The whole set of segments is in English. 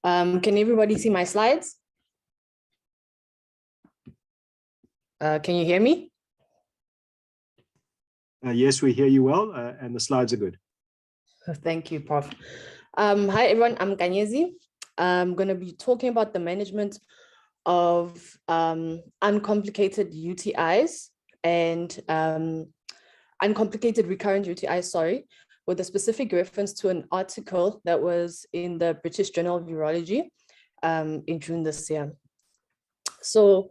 Can everybody see my slides? Can you hear me? Yes, we hear you well, and the slides are good. Thank you, Prof. Hi, everyone. I'm Kanyezi. I'm going to be talking about the management of uncomplicated UTIs and uncomplicated recurrent UTIs, sorry, with a specific reference to an article that was in the British Journal of Urology in June this year. So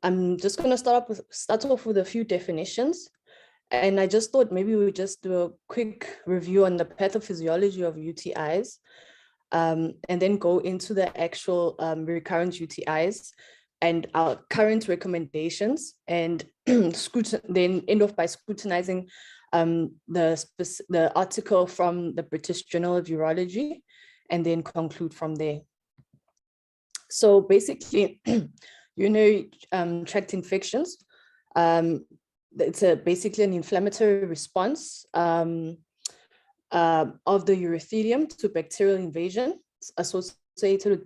I'm just going to start off with a few definitions. And I just thought maybe we would just do a quick review on the pathophysiology of UTIs, and then go into the actual recurrent UTIs and our current recommendations, and then end off by scrutinizing the article from the British Journal of Urology, and then conclude from there. So basically, urinary tract infections, it's basically an inflammatory response of the urothelium to bacterial invasion associated with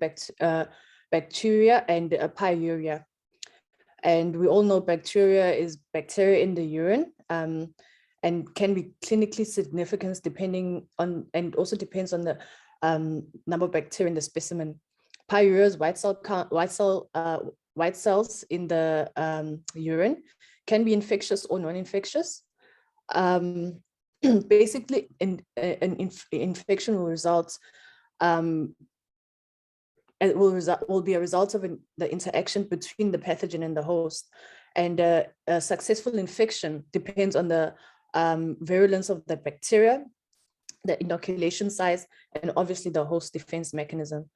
bacteria and pyuria. And we all know bacteria is bacteria in the urine, and can be clinically significant depending on, and also depends on the number of bacteria in the specimen. Pyuria is white cells in the urine, can be infectious or non-infectious. Basically, an infection will result, will be a result of the interaction between the pathogen and the host. And a successful infection depends on the virulence of the bacteria, the inoculation size, and obviously the host defense mechanism.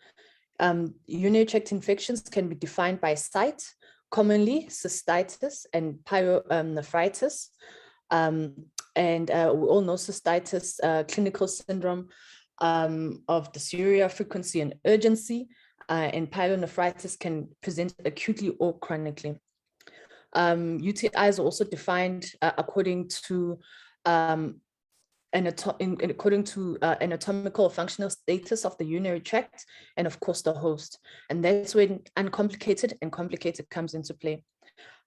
Urinary tract infections can be defined by site, commonly cystitis and pyelonephritis. And we all know cystitis, clinical syndrome of dysuria, frequency and urgency, and pyelonephritis can present acutely or chronically. UTIs are also defined according to anatomical or functional status of the urinary tract, and of course the host. And that's when uncomplicated and complicated comes into play.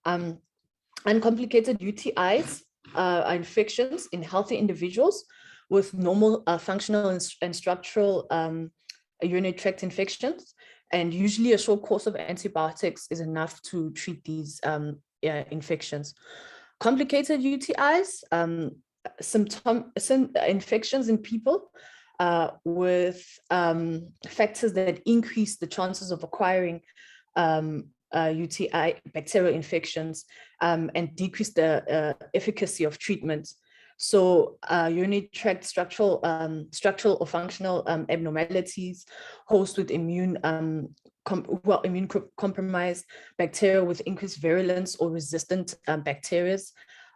Uncomplicated UTIs are infections in healthy individuals with normal functional and structural urinary tract infections. And usually a short course of antibiotics is enough to treat these infections. Complicated UTIs, infections in people with factors that increase the chances of acquiring UTI bacterial infections and decrease the efficacy of treatment. So urinary tract structural or functional abnormalities, hosts with immune compromised bacteria with increased virulence or resistant bacteria,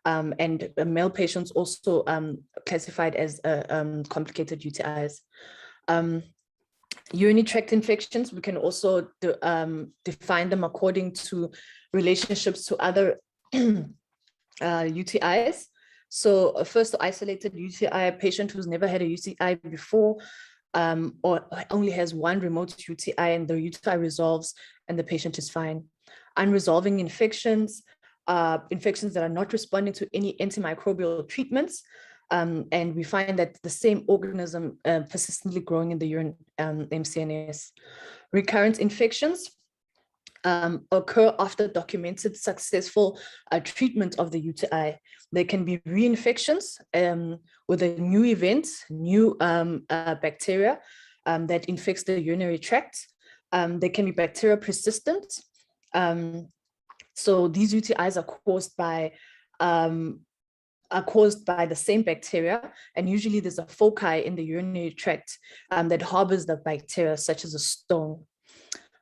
and male patients also classified as complicated UTIs. Urinary tract infections, we can also define them according to relationships to other UTIs. So first, isolated UTI, a patient who's never had a UTI before, or only has one remote UTI and the UTI resolves and the patient is fine. Unresolving infections, infections that are not responding to any antimicrobial treatments, and we find that the same organism persistently growing in the urine, MCNS. Recurrent infections occur after documented successful treatment of the UTI. They can be reinfections with a new event, new bacteria that infects the urinary tract. They can be bacteria persistent. So these UTIs are caused by the same bacteria, and usually there's a foci in the urinary tract that harbors the bacteria, such as a stone.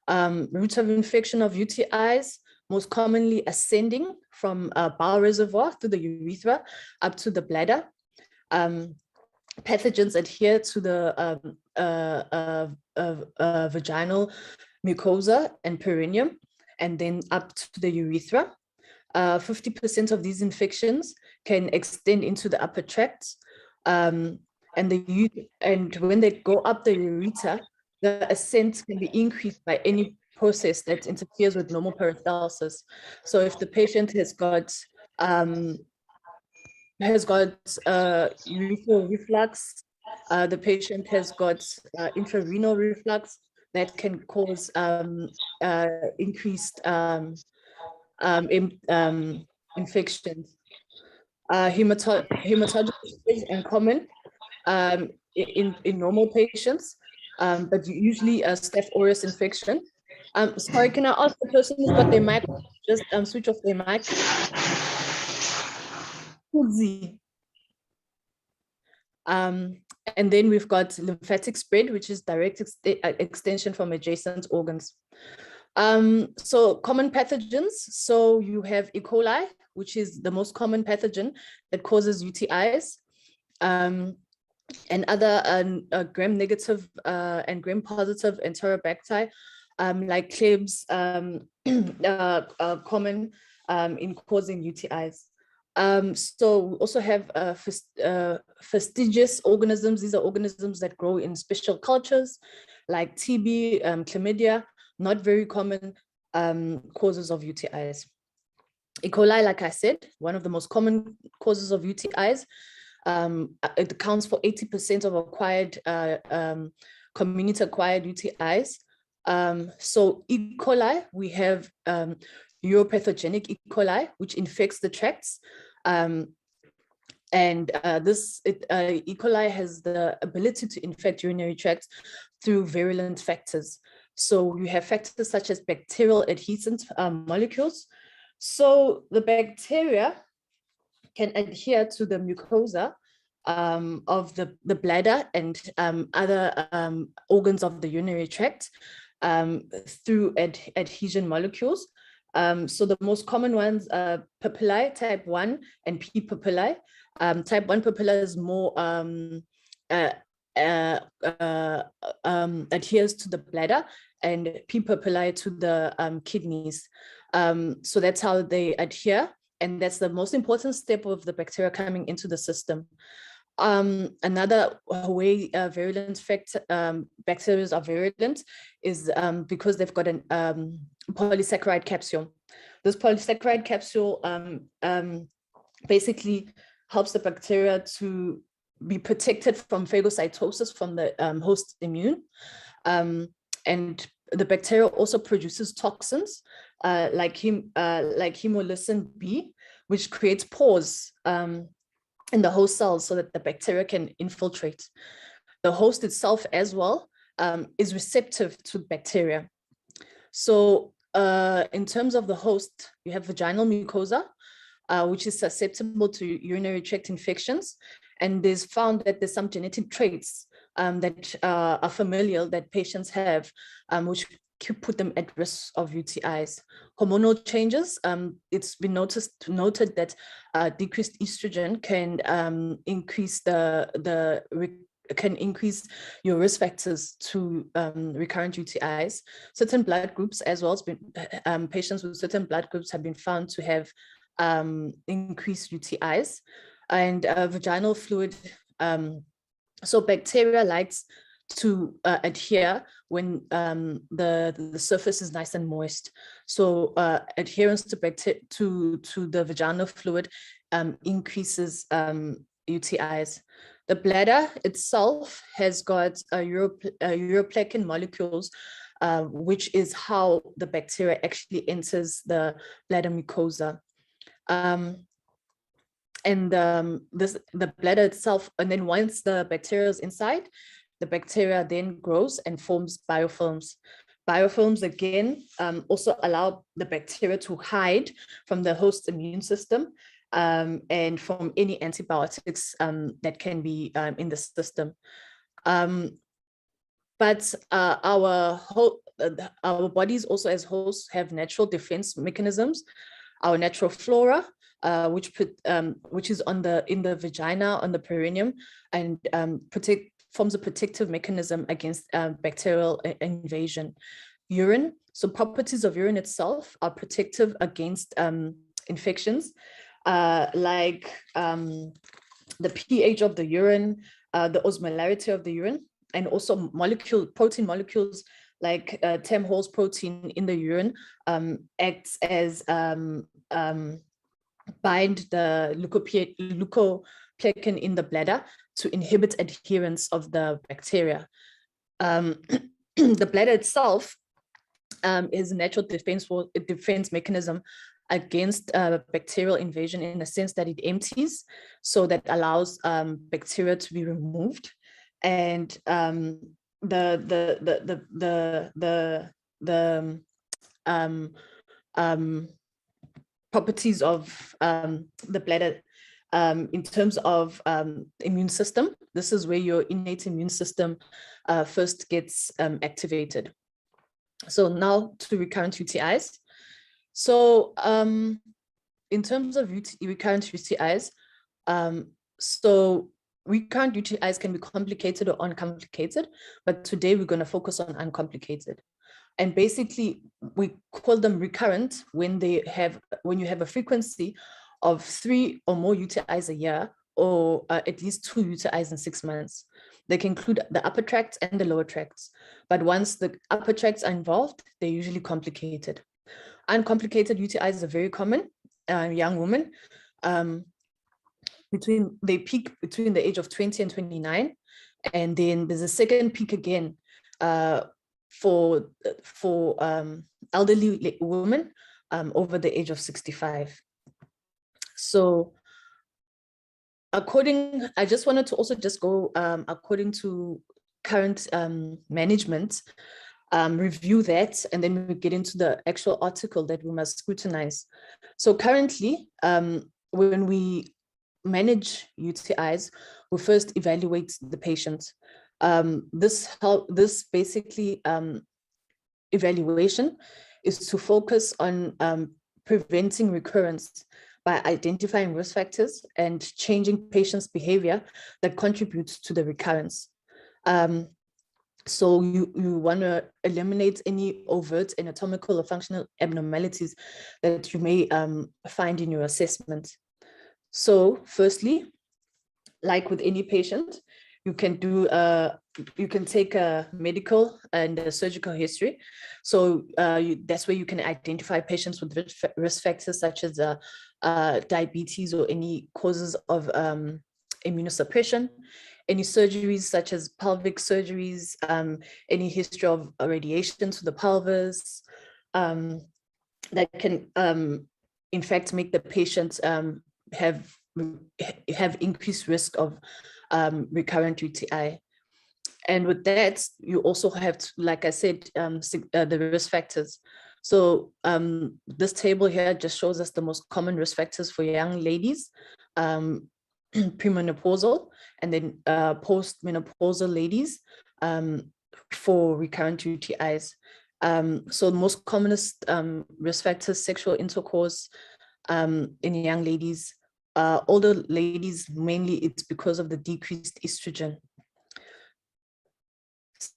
Route of infection of UTIs, most commonly ascending from a bowel reservoir through the urethra up to the bladder. Pathogens adhere to the vaginal mucosa and perineum, and then up to the urethra. 50% of these infections can extend into the upper tract, and when they go up the ureter, the ascent can be increased by any process that interferes with normal peristalsis. So if the patient has got urethral reflux, the patient has got intrarenal reflux, that can cause increased infections. Hematologic is uncommon in normal patients, but usually a Staph aureus infection. Sorry, can I ask the person who's got their mic, just switch off their mic? And then we've got lymphatic spread, which is direct extension from adjacent organs. So common pathogens. So you have E. coli, which is the most common pathogen that causes UTIs. And other gram-negative and gram-positive enterobacter, like Klebs, common in causing UTIs. So we also have fastidious organisms. These are organisms that grow in special cultures, like TB, chlamydia, not very common causes of UTIs. E. coli, like I said, one of the most common causes of UTIs. It accounts for 80% of acquired community-acquired UTIs. So E. coli, we have uropathogenic E. coli, which infects the tracts. E. coli has the ability to infect urinary tracts through virulent factors. So you have factors such as bacterial adhesant molecules. So the bacteria can adhere to the mucosa of the bladder and other organs of the urinary tract through adhesion molecules. So the most common ones are papillae, type 1 and P. papillae. Type 1 papilla is more adheres to the bladder, and P. papillae to the kidneys. So that's how they adhere. And that's the most important step of the bacteria coming into the system. Another way virulent bacteria are virulent is because they've got an polysaccharide capsule. This polysaccharide capsule basically helps the bacteria to be protected from phagocytosis from the host immune. And the bacteria also produces toxins like hemolysin B, which creates pores in the host cells so that the bacteria can infiltrate. The host itself as well is receptive to bacteria. So in terms of the host, you have vaginal mucosa, which is susceptible to urinary tract infections. And there's found that there's some genetic traits that are familial that patients have, which could put them at risk of UTIs. Hormonal changes, it's been noted that decreased estrogen can increase your risk factors to recurrent UTIs. Certain blood groups as well as patients with certain blood groups have been found to have increased UTIs. And vaginal fluid, so bacteria likes to adhere when the surface is nice and moist. So adherence to the vaginal fluid increases UTIs. The bladder itself has got uroplakin molecules, which is how the bacteria actually enters the bladder mucosa. And the bladder itself, and then once the bacteria is inside, the bacteria then grows and forms biofilms. Biofilms, again, also allow the bacteria to hide from the host immune system and from any antibiotics that can be in the system. But our bodies also as hosts have natural defense mechanisms. Our natural flora, which is in the vagina, on the perineum, and forms a protective mechanism against bacterial invasion. Urine, so properties of urine itself are protective against infections, like the pH of the urine, the osmolarity of the urine. and also protein molecules like Hall's protein in the urine acts as bind the leukoplakin in the bladder to inhibit adherence of the bacteria. The bladder itself is a natural defense mechanism against bacterial invasion, in the sense that it empties, so that allows bacteria to be removed, and properties of the bladder in terms of immune system. This is where your innate immune system first gets activated. So now to recurrent UTIs. So in terms of recurrent UTIs, so recurrent UTIs can be complicated or uncomplicated, but today we're going to focus on uncomplicated. And basically, we call them recurrent when you have a frequency of 3 or more UTIs a year, or at least 2 UTIs in 6 months. They can include the upper tracts and the lower tracts. But once the upper tracts are involved, they're usually complicated. Uncomplicated UTIs are very common. Young women, they peak between the age of 20 and 29. And then there's a second peak again for elderly women over the age of 65. So I just wanted to also just go according to current management, review that, and then we get into the actual article that we must scrutinize. So currently, when we manage UTIs, we first evaluate the patient. This basically evaluation is to focus on preventing recurrence by identifying risk factors and changing patients' behavior that contributes to the recurrence. So you want to eliminate any overt anatomical or functional abnormalities that you may find in your assessment. So firstly, like with any patient, you can take a medical and a surgical history. So that's where you can identify patients with risk factors such as diabetes or any causes of immunosuppression, any surgeries such as pelvic surgeries, any history of radiation to the pelvis, that can in fact make the patient have increased risk of recurrent UTI. And with that, you also have to, like I said, the risk factors. So this table here just shows us the most common risk factors for young ladies, premenopausal, and then postmenopausal ladies for recurrent UTIs. So the most commonest risk factors: sexual intercourse in young ladies. Older ladies, mainly it's because of the decreased estrogen.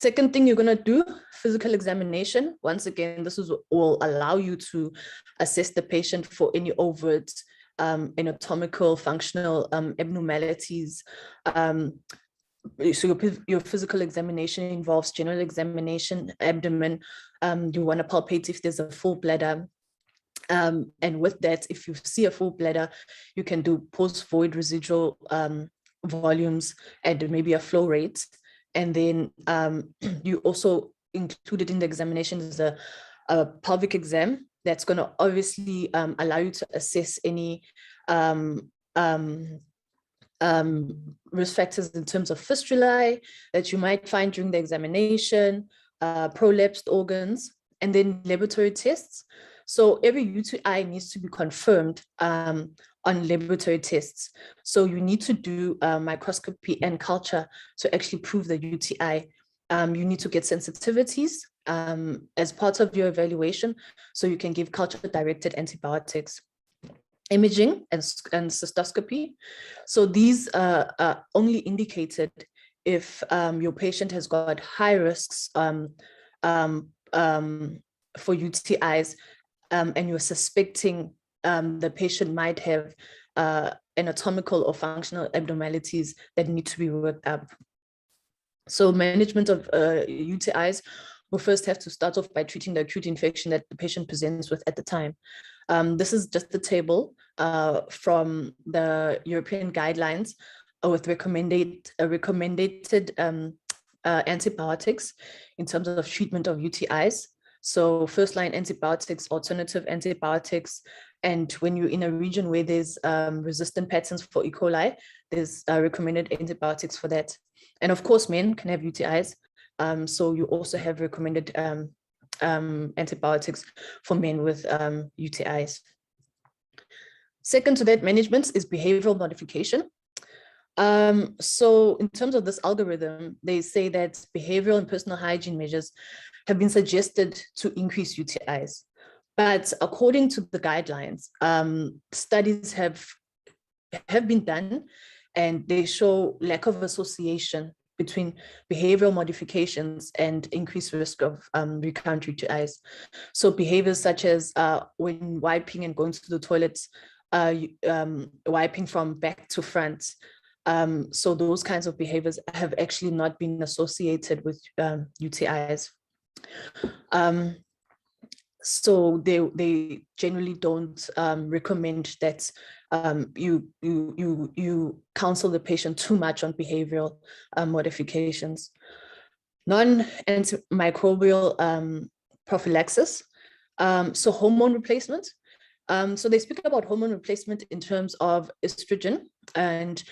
Second thing you're going to do, physical examination. Once again, this will allow you to assess the patient for any overt anatomical, functional abnormalities. So your physical examination involves general examination, abdomen. You want to palpate if there's a full bladder. And with that, if you see a full bladder, you can do post-void residual volumes and maybe a flow rate. And then you also included in the examination is a pelvic exam that's going to obviously allow you to assess any risk factors in terms of fistulae that you might find during the examination, prolapsed organs, and then laboratory tests. So every UTI needs to be confirmed on laboratory tests. So you need to do microscopy and culture to actually prove the UTI. You need to get sensitivities as part of your evaluation, so you can give culture-directed antibiotics. Imaging and cystoscopy. So these are only indicated if your patient has got high risks for UTIs, and you're suspecting the patient might have anatomical or functional abnormalities that need to be worked up. So management of UTIs, we first have to start off by treating the acute infection that the patient presents with at the time. This is just the table from the European guidelines with recommended antibiotics in terms of treatment of UTIs. So first-line antibiotics, alternative antibiotics, and when you're in a region where there's resistant patterns for E. coli, there's recommended antibiotics for that. And of course, men can have UTIs. So you also have recommended antibiotics for men with UTIs. Second to that management is behavioral modification. So in terms of this algorithm, they say that behavioral and personal hygiene measures have been suggested to increase UTIs. But according to the guidelines, studies have been done and they show lack of association between behavioral modifications and increased risk of recurrent UTIs. So behaviors such as when wiping and going to the toilets, wiping from back to front. So those kinds of behaviors have actually not been associated with UTIs. So they generally don't recommend that you counsel the patient too much on behavioral modifications. Non-antimicrobial prophylaxis. So hormone replacement. So they speak about hormone replacement in terms of estrogen, and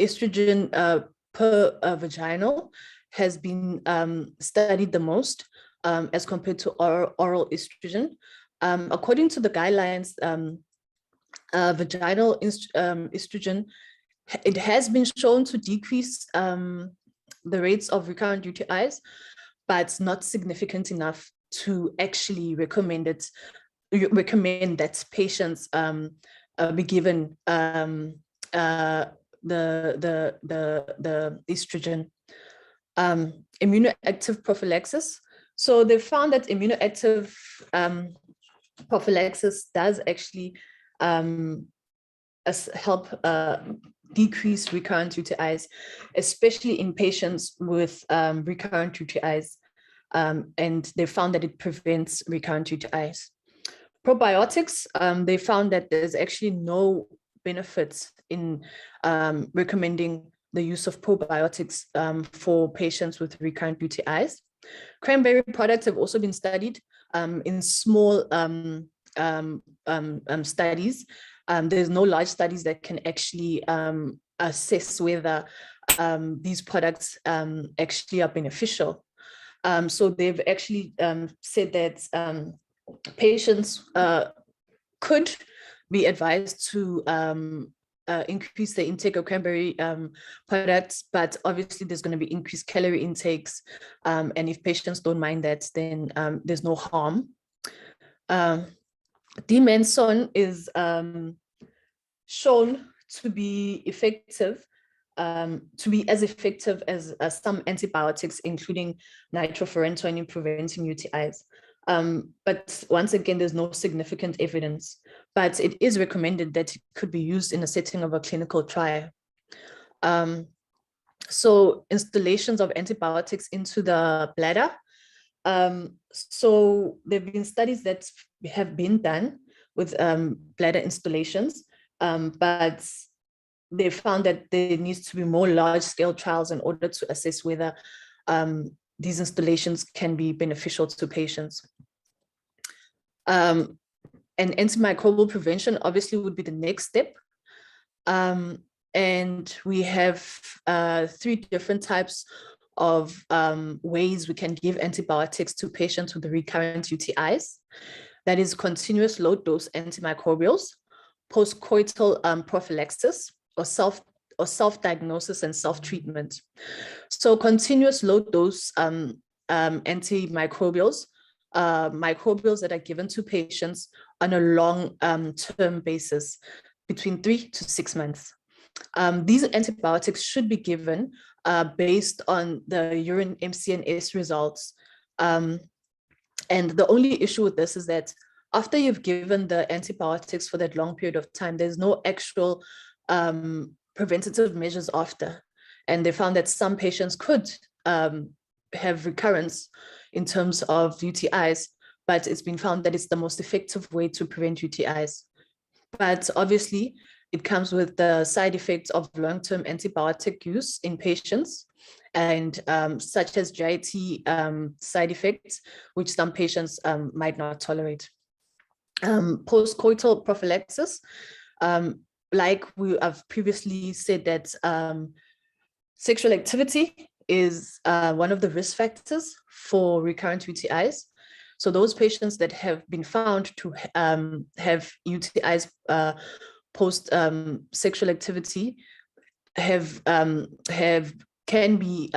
estrogen per vaginal has been studied the most as compared to oral estrogen. According to the guidelines, vaginal estrogen, it has been shown to decrease the rates of recurrent UTIs, but not significant enough to actually recommend that patients be given the estrogen. Immunoactive prophylaxis. So they found that immunoactive prophylaxis does actually help decrease recurrent UTIs, especially in patients with recurrent UTIs, and they found that it prevents recurrent UTIs. Probiotics, they found that there's actually no benefits in recommending the use of probiotics for patients with recurrent UTIs. Cranberry products have also been studied in small studies. There's no large studies that can actually assess whether these products actually are beneficial. So they've actually said that patients could be advised to increase the intake of cranberry products, but obviously there's going to be increased calorie intakes. And if patients don't mind that, then there's no harm. Dimenson is shown to be effective, to be as effective as some antibiotics, including nitrofurantoin, in preventing UTIs. But once again, there's no significant evidence, but it is recommended that it could be used in a setting of a clinical trial. So installations of antibiotics into the bladder. So there have been studies that have been done with bladder installations, but they found that there needs to be more large-scale trials in order to assess whether these installations can be beneficial to patients. And antimicrobial prevention obviously would be the next step. And we have 3 different types of ways we can give antibiotics to patients with recurrent UTIs. That is continuous low dose antimicrobials, postcoital prophylaxis, or self-diagnosis and self-treatment. So continuous low dose antimicrobials, microbials that are given to patients on a long-term basis between 3 to 6 months. These antibiotics should be given based on the urine MCNS results. And the only issue with this is that after you've given the antibiotics for that long period of time, there's no actual preventative measures after. And they found that some patients could have recurrence in terms of UTIs, but it's been found that it's the most effective way to prevent UTIs. But obviously, it comes with the side effects of long-term antibiotic use in patients, and such as GIT side effects, which some patients might not tolerate. Post-coital prophylaxis, like I've previously said that sexual activity is one of the risk factors for recurrent UTIs. So those patients that have been found to have UTIs post sexual activity can be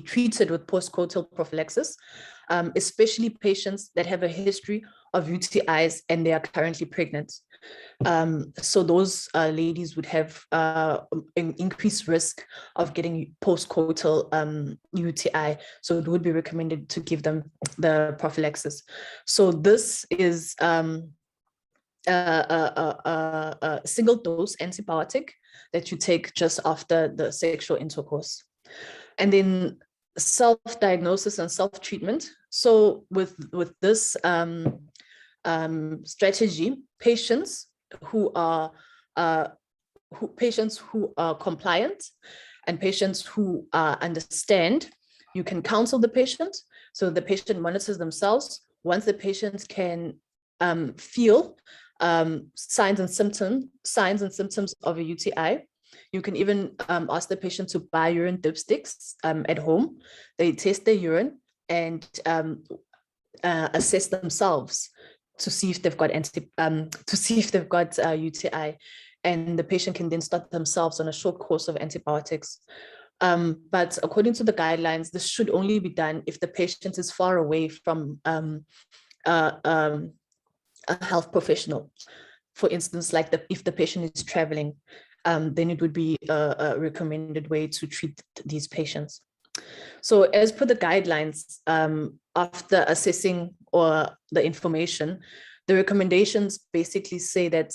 treated with post-coital prophylaxis, especially patients that have a history of UTIs and they are currently pregnant. So those ladies would have an increased risk of getting post-coital UTI. So it would be recommended to give them the prophylaxis. So this is a single dose antibiotic that you take just after the sexual intercourse. And then self-diagnosis and self-treatment. So with this strategy, patients who are compliant and patients who understand, you can counsel the patient. So the patient monitors themselves. Once the patient can feel signs and symptoms of a UTI, you can even ask the patient to buy urine dipsticks at home. They test their urine and assess themselves to see if they've got UTI, and the patient can then start themselves on a short course of antibiotics. But according to the guidelines, this should only be done if the patient is far away from a health professional. For instance, like if the patient is traveling, then it would be a recommended way to treat these patients. So as per the guidelines, after assessing or the information, the recommendations basically say that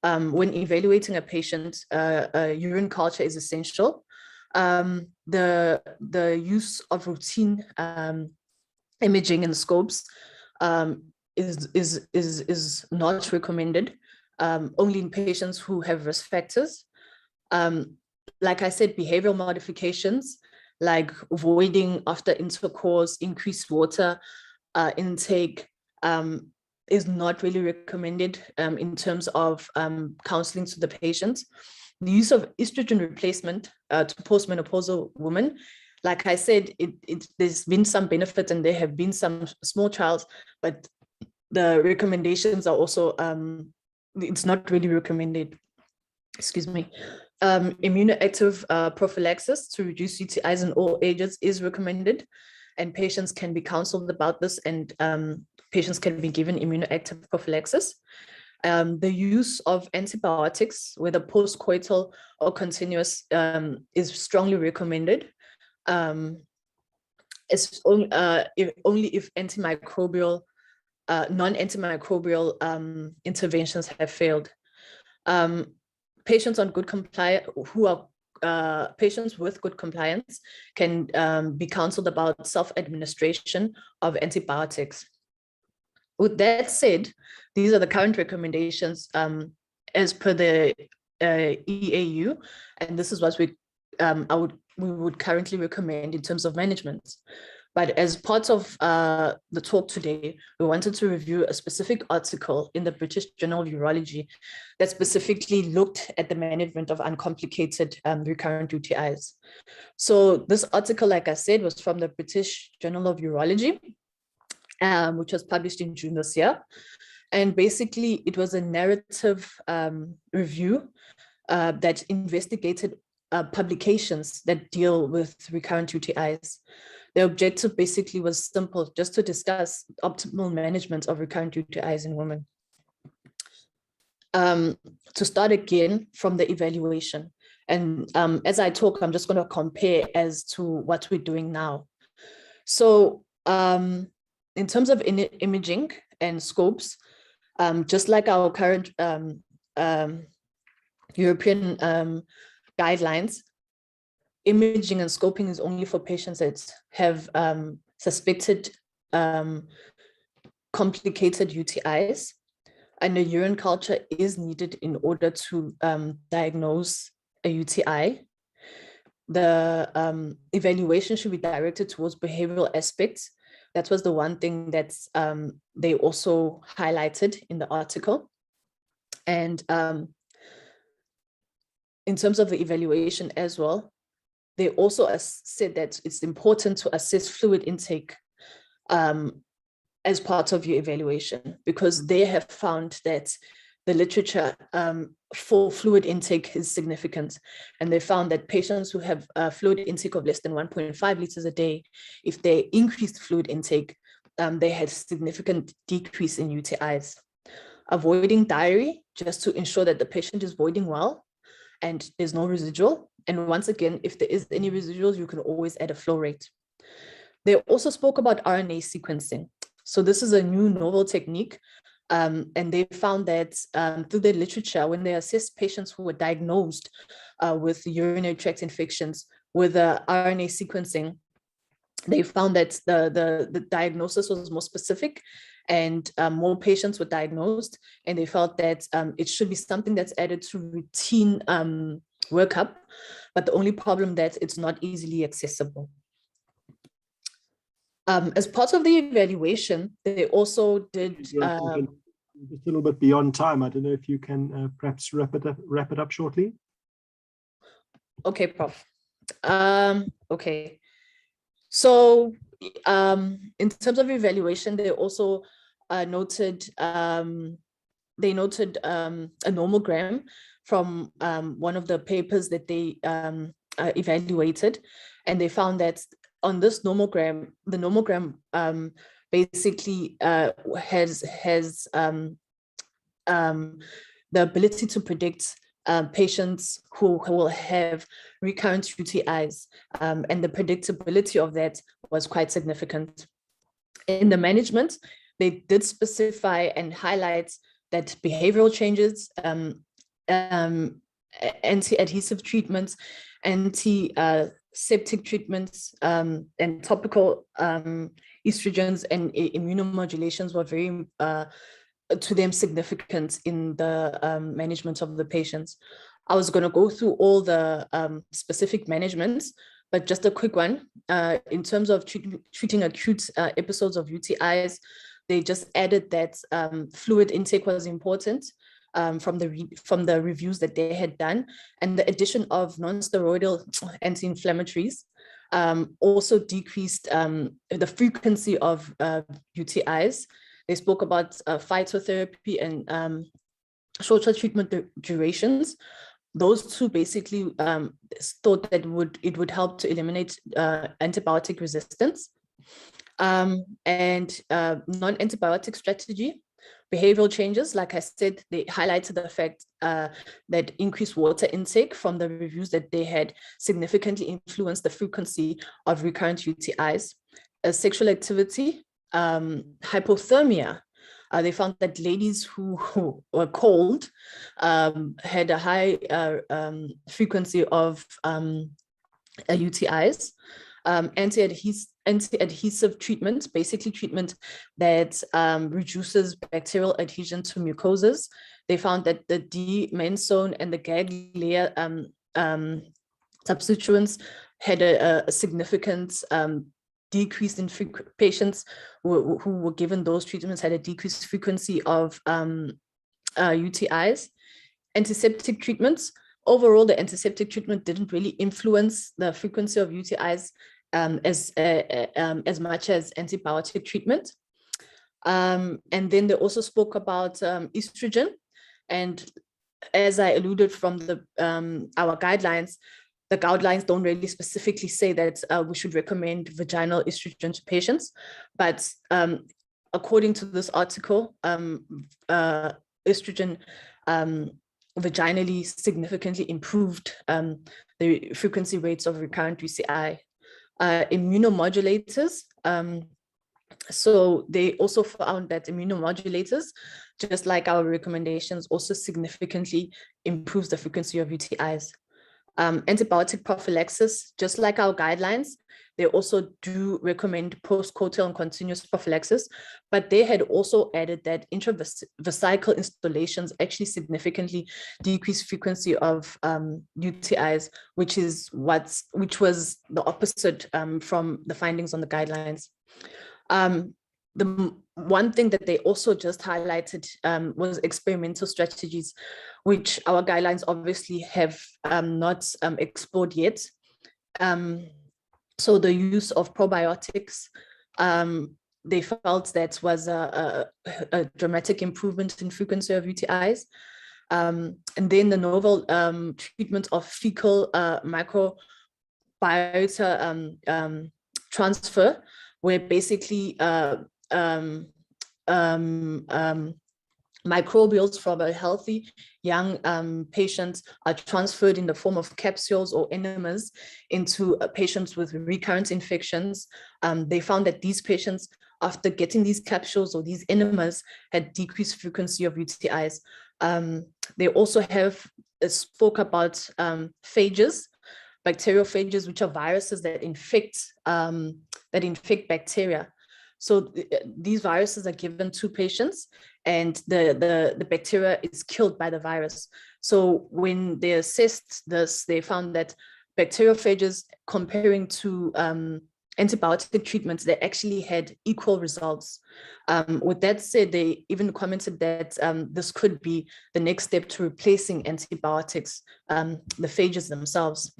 when evaluating a patient, a urine culture is essential. The use of routine imaging and scopes is not recommended, only in patients who have risk factors. Like I said, behavioral modifications like voiding after intercourse, increased water intake is not really recommended in terms of counseling to the patient. The use of estrogen replacement to postmenopausal women, like I said, there's been some benefit and there have been some small trials, but the recommendations are also, it's not really recommended. Excuse me. Immunoactive prophylaxis to reduce UTIs in all ages is recommended, and patients can be counseled about this, and patients can be given immunoactive prophylaxis. The use of antibiotics, whether post-coital or continuous, is strongly recommended. It's only if antimicrobial, non-antimicrobial interventions have failed. Patients on good patients with good compliance can be counseled about self-administration of antibiotics. With that said, these are the current recommendations as per the EAU, and this is what we would currently recommend in terms of management. But as part of the talk today, we wanted to review a specific article in the British Journal of Urology that specifically looked at the management of uncomplicated recurrent UTIs. So this article, like I said, was from the British Journal of Urology, which was published in June this year. And basically, it was a narrative review that investigated publications that deal with recurrent UTIs. The objective basically was simple, just to discuss optimal management of recurrent UTIs in women. To start again from the evaluation. And as I talk, I'm just going to compare as to what we're doing now. So in terms of imaging and scopes, just like our current European guidelines, imaging and scoping is only for patients that have suspected complicated UTIs, and a urine culture is needed in order to diagnose a UTI. The evaluation should be directed towards behavioral aspects. That was the one thing that they also highlighted in the article. And in terms of the evaluation as well, they also said that it's important to assess fluid intake as part of your evaluation, because they have found that the literature for fluid intake is significant. And they found that patients who have a fluid intake of less than 1.5 liters a day, if they increased fluid intake, they had significant decrease in UTIs. Avoiding diary, just to ensure that the patient is voiding well and there's no residual. And once again, if there is any residuals, you can always add a flow rate. They also spoke about RNA sequencing. So this is a new novel technique. And they found that through the literature, when they assessed patients who were diagnosed with urinary tract infections with RNA sequencing, they found that the diagnosis was more specific and more patients were diagnosed. And they felt that it should be something that's added to routine workup, but the only problem that it's not easily accessible. As part of the evaluation, they also did just a little bit beyond time. I don't know if you can perhaps wrap it up shortly. Okay, Prof. Okay. So in terms of evaluation, they also noted a nomogram from one of the papers that they evaluated, and they found that on this nomogram, the nomogram basically has the ability to predict patients who will have recurrent UTIs, and the predictability of that was quite significant. In the management, they did specify and highlight that behavioral changes, anti-adhesive treatments, anti-septic treatments, and topical estrogens and immunomodulations were very to them significant in the management of the patients. I was going to go through all the specific managements, but just a quick one. In terms of treating acute episodes of UTIs, they just added that fluid intake was important from the reviews that they had done, and the addition of non-steroidal anti-inflammatories also decreased the frequency of UTIs. They spoke about phytotherapy and shorter treatment durations. Those two basically thought that it would help to eliminate antibiotic resistance. And non-antibiotic strategy, behavioral changes, like I said, they highlighted the fact that increased water intake from the reviews that they had significantly influenced the frequency of recurrent UTIs. Sexual activity, hypothermia. They found that ladies who were cold had a high frequency of UTIs. Anti-adhesive treatment, basically treatment that reduces bacterial adhesion to mucosas. They found that the D-menzone and the gag layer substituents had a significant decrease in patients who were given those treatments had a decreased frequency of UTIs. Antiseptic treatments. Overall, the antiseptic treatment didn't really influence the frequency of UTIs as much as antibiotic treatment. And then they also spoke about estrogen. And as I alluded from our guidelines, the guidelines don't really specifically say that we should recommend vaginal estrogen to patients. But according to this article, estrogen vaginally significantly improved the frequency rates of recurrent UTI. Immunomodulators. So they also found that immunomodulators, just like our recommendations, also significantly improves the frequency of UTIs. antibiotic prophylaxis, just like our guidelines. They also do recommend post-coital and continuous prophylaxis, but they had also added that intravesical installations actually significantly decrease frequency of UTIs, which was the opposite from the findings on the guidelines. The one thing that they also just highlighted was experimental strategies, which our guidelines obviously have not explored yet. So the use of probiotics, they felt that was a dramatic improvement in frequency of UTIs. And then the novel treatment of fecal microbiota transfer, where basically microbials from a healthy young patients are transferred in the form of capsules or enemas into patients with recurrent infections. They found that these patients, after getting these capsules or these enemas, had decreased frequency of UTIs. They also spoke about phages, bacteriophages, which are viruses that infect bacteria. So these viruses are given to patients, and the bacteria is killed by the virus. So when they assessed this, they found that bacteriophages, comparing to antibiotic treatments, they actually had equal results. With that said, they even commented that this could be the next step to replacing antibiotics, the phages themselves.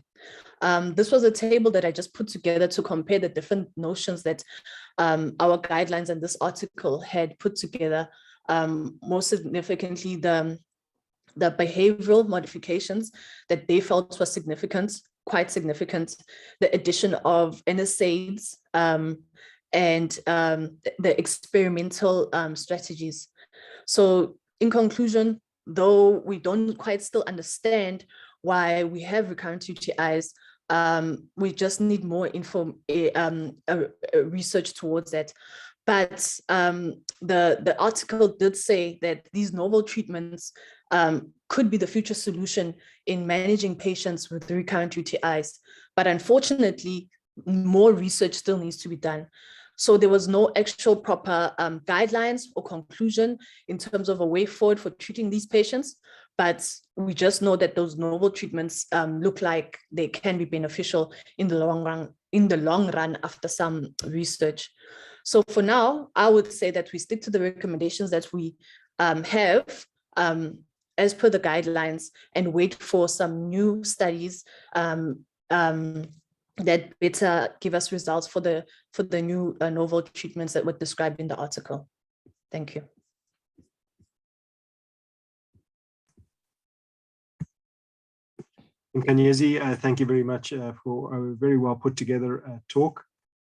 This was a table that I just put together to compare the different notions that our guidelines and this article had put together. Most significantly, the behavioral modifications that they felt were significant, quite significant, the addition of NSAIDs and the experimental strategies. So in conclusion, though we don't quite still understand why we have recurrent UTIs, we just need more research towards that. But the article did say that these novel treatments could be the future solution in managing patients with recurrent UTIs. But unfortunately, more research still needs to be done. So there was no actual proper guidelines or conclusion in terms of a way forward for treating these patients. But we just know that those novel treatments look like they can be beneficial in the long run after some research. So for now, I would say that we stick to the recommendations that we have as per the guidelines, and wait for some new studies that better give us results for the new novel treatments that were described in the article. Thank you. Nkanyezi, thank you very much for a very well put together talk.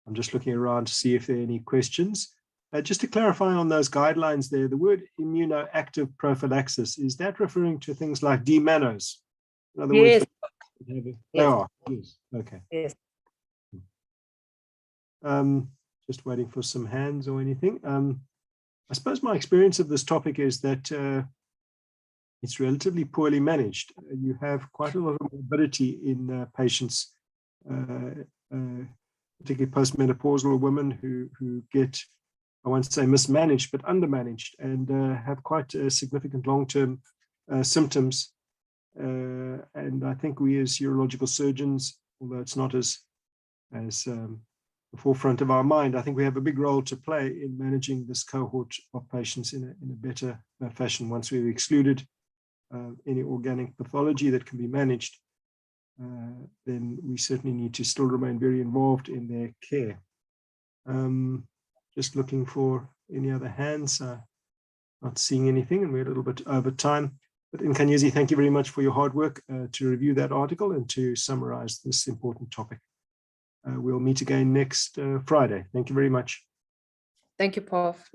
I'm just looking around to see if there are any questions. Just to clarify on those guidelines there, the word immunoactive prophylaxis, is that referring to things like D-mannose? In other words, they are. Yes. Okay. Yes. Just waiting for some hands or anything. I suppose my experience of this topic is that it's relatively poorly managed. You have quite a lot of morbidity in patients, particularly postmenopausal women who get, I won't say mismanaged, but undermanaged, and have quite significant long-term symptoms. And I think we as urological surgeons, although it's not as the forefront of our mind, I think we have a big role to play in managing this cohort of patients in a better fashion. Once we've excluded any organic pathology that can be managed, then we certainly need to still remain very involved in their care. Just looking for any other hands, not seeing anything, and we're a little bit over time. But Nkanyezi, thank you very much for your hard work to review that article and to summarize this important topic. We'll meet again next Friday. Thank you very much. Thank you, Prof.